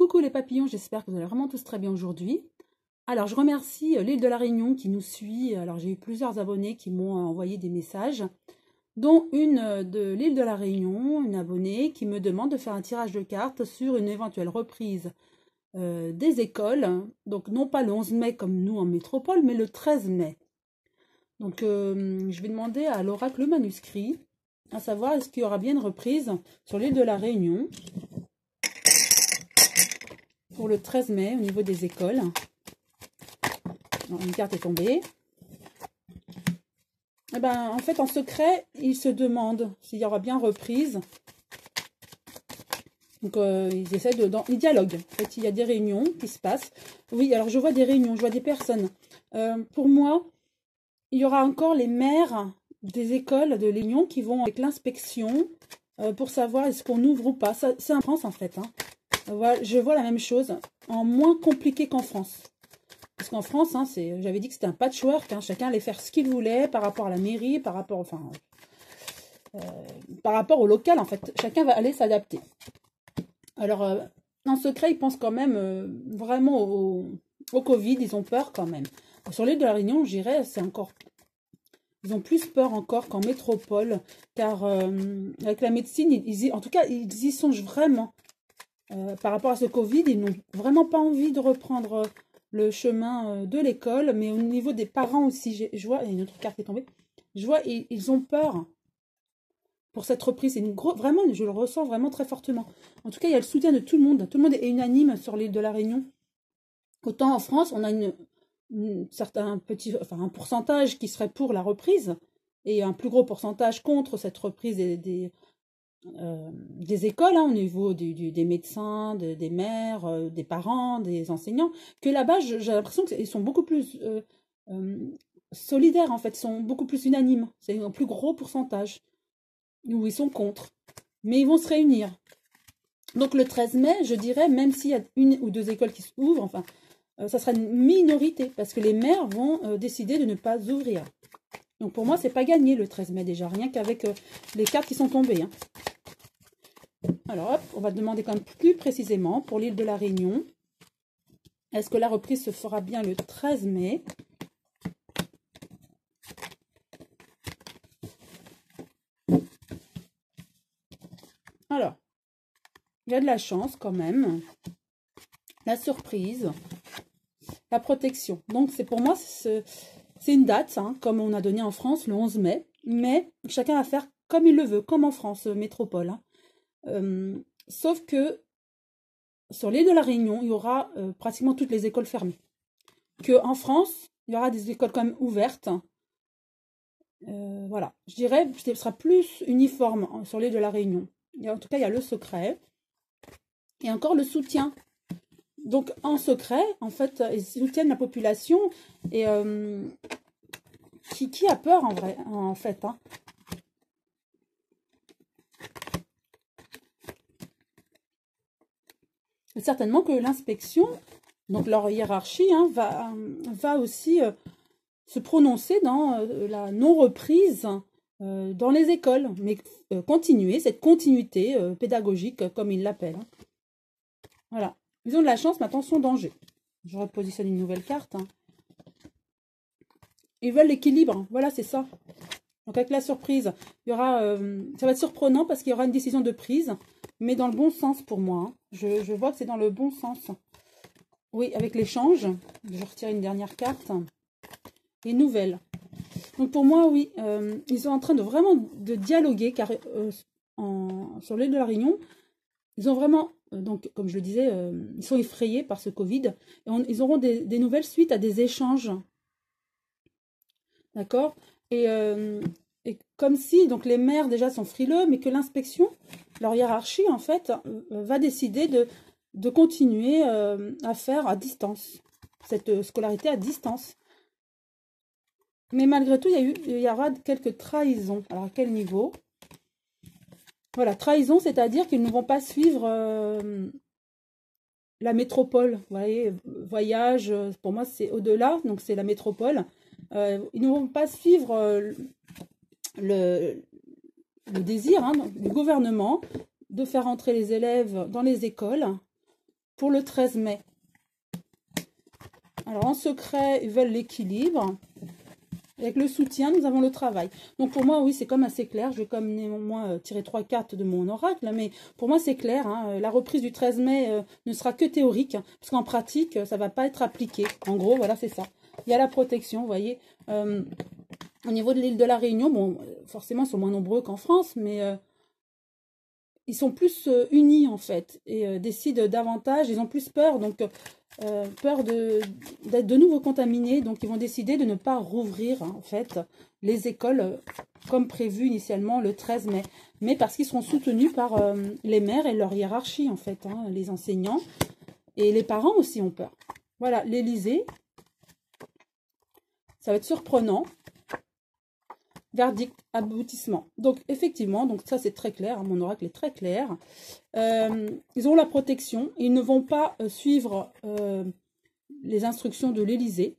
Coucou les papillons, j'espère que vous allez vraiment tous très bien aujourd'hui. Alors je remercie l'île de la Réunion qui nous suit. Alors j'ai eu plusieurs abonnés qui m'ont envoyé des messages, dont une de l'île de la Réunion, une abonnée qui me demande de faire un tirage de cartes sur une éventuelle reprise des écoles. Donc non pas le 11 mai comme nous en métropole, mais le 13 mai. Donc je vais demander à l'oracle le manuscrit, à savoir est-ce qu'il y aura bien une reprise sur l'île de la Réunion pour le 13 mai au niveau des écoles. Alors, une carte est tombée. Et ben, en fait, en secret, ils se demandent s'il y aura bien reprise. Donc, ils essaient ils dialoguent. En fait, il y a des réunions qui se passent. Oui, alors je vois des réunions, je vois des personnes. Pour moi, il y aura encore les maires des écoles de l'Union qui vont avec l'inspection pour savoir est-ce qu'on ouvre ou pas. C'est en France, en fait. Hein. Voilà, je vois la même chose, en moins compliqué qu'en France. Parce qu'en France, hein, j'avais dit que c'était un patchwork, hein, chacun allait faire ce qu'il voulait par rapport à la mairie, par rapport au local, en fait. Chacun va aller s'adapter. Alors, en secret, ils pensent quand même vraiment au Covid, ils ont peur quand même. Sur l'île de la Réunion, je dirais, c'est encore... Ils ont plus peur encore qu'en métropole, car avec la médecine, en tout cas, ils y songent vraiment. Par rapport à ce Covid, ils n'ont vraiment pas envie de reprendre le chemin de l'école, mais au niveau des parents aussi, je vois, il y a une autre carte qui est tombée, je vois, ils ont peur pour cette reprise. C'est vraiment, je le ressens vraiment très fortement. En tout cas, il y a le soutien de tout le monde est unanime sur l'île de la Réunion. Autant en France, on a un pourcentage qui serait pour la reprise, et un plus gros pourcentage contre cette reprise des écoles, hein, au niveau des médecins, des maires, des parents, des enseignants, que là-bas, j'ai l'impression qu'ils sont beaucoup plus solidaires, en fait, sont beaucoup plus unanimes. C'est un plus gros pourcentage où ils sont contre. Mais ils vont se réunir. Donc le 13 mai, je dirais, même s'il y a une ou deux écoles qui s'ouvrent, enfin, ça sera une minorité, parce que les maires vont décider de ne pas ouvrir. Donc pour moi, c'est pas gagné le 13 mai déjà, rien qu'avec les cartes qui sont tombées. Hein. Alors hop, on va demander quand même plus précisément pour l'île de la Réunion. Est-ce que la reprise se fera bien le 13 mai? Alors, il y a de la chance quand même. La surprise, la protection. Donc c'est pour moi, c'est une date, hein, comme on a donné en France, le 11 mai. Mais chacun va faire comme il le veut, comme en France, métropole. Hein. Sauf que sur l'île de la Réunion, il y aura pratiquement toutes les écoles fermées. En France, il y aura des écoles quand même ouvertes. Voilà, je dirais que ce sera plus uniforme sur l'île de la Réunion. En tout cas, il y a le secret. Et encore le soutien. Donc, en secret, en fait, ils soutiennent la population. Et qui a peur en vrai, en fait, hein. Certainement que l'inspection, donc leur hiérarchie, hein, va aussi se prononcer dans la non-reprise dans les écoles, mais continuer, cette continuité pédagogique, comme ils l'appellent. Hein. Voilà. Ils ont de la chance, mais attention, danger. Je repositionne une nouvelle carte. Hein. Ils veulent l'équilibre. Voilà, c'est ça. Donc avec la surprise, il y aura, ça va être surprenant parce qu'il y aura une décision de prise, mais dans le bon sens pour moi. Hein. Je vois que c'est dans le bon sens. Oui, avec l'échange, je retire une dernière carte. Et nouvelle. Donc pour moi, oui, ils sont en train de vraiment de dialoguer, car sur l'île de la Réunion, ils ont vraiment, donc comme je le disais, ils sont effrayés par ce Covid. Et ils auront des nouvelles suites à des échanges. D'accord ? Et comme si donc les maires déjà sont frileux, mais que l'inspection, leur hiérarchie en fait, va décider de continuer à faire à distance, cette scolarité à distance. Mais malgré tout, il y aura quelques trahisons. Alors à quel niveau? Voilà, trahison, c'est-à-dire qu'ils ne vont pas suivre la métropole. Vous voyez, voyage, pour moi c'est au-delà, donc c'est la métropole. Ils ne vont pas suivre le désir, hein, du gouvernement de faire entrer les élèves dans les écoles pour le 13 mai. Alors, en secret, ils veulent l'équilibre. Avec le soutien, nous avons le travail. Donc, pour moi, oui, c'est comme assez clair. Je vais comme néanmoins tirer 3 cartes de mon oracle. Mais pour moi, c'est clair. Hein. La reprise du 13 mai ne sera que théorique. Hein, parce qu'en pratique, ça ne va pas être appliqué. En gros, voilà, c'est ça. Il y a la protection, vous voyez. Au niveau de l'île de la Réunion, bon, forcément, ils sont moins nombreux qu'en France. Mais ils sont plus unis, en fait. Et décident davantage. Ils ont plus peur. Donc... peur d'être de nouveau contaminés, donc ils vont décider de ne pas rouvrir hein, en fait les écoles comme prévu initialement le 13 mai, mais parce qu'ils seront soutenus par les maires et leur hiérarchie en fait, hein, les enseignants et les parents aussi ont peur. Voilà, l'Élysée, ça va être surprenant. Verdict, aboutissement. Donc effectivement, donc ça c'est très clair, hein, mon oracle est très clair. Ils ont la protection, ils ne vont pas suivre les instructions de l'Élysée.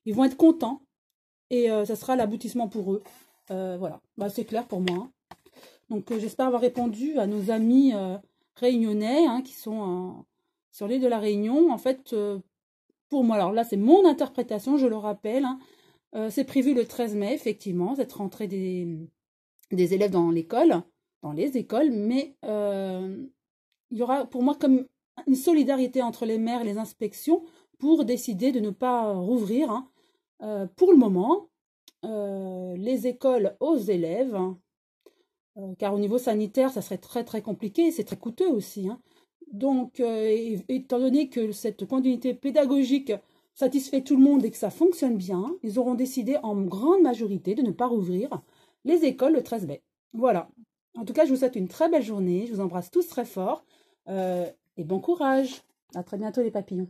Ils vont être contents et ça sera l'aboutissement pour eux. Voilà, bah, c'est clair pour moi. Hein. Donc j'espère avoir répondu à nos amis réunionnais hein, qui sont sur l'île de la Réunion. En fait, pour moi, alors là c'est mon interprétation, je le rappelle. Hein, c'est prévu le 13 mai, effectivement, cette rentrée des élèves dans l'école, dans les écoles, mais il y aura pour moi comme une solidarité entre les maires et les inspections pour décider de ne pas rouvrir, hein, pour le moment, les écoles aux élèves, hein, car au niveau sanitaire, ça serait très très compliqué, c'est très coûteux aussi. Hein. Donc, étant donné que cette continuité pédagogique satisfait tout le monde et que ça fonctionne bien, ils auront décidé en grande majorité de ne pas rouvrir les écoles le 13 mai. Voilà. En tout cas, je vous souhaite une très belle journée. Je vous embrasse tous très fort et bon courage. À très bientôt les papillons.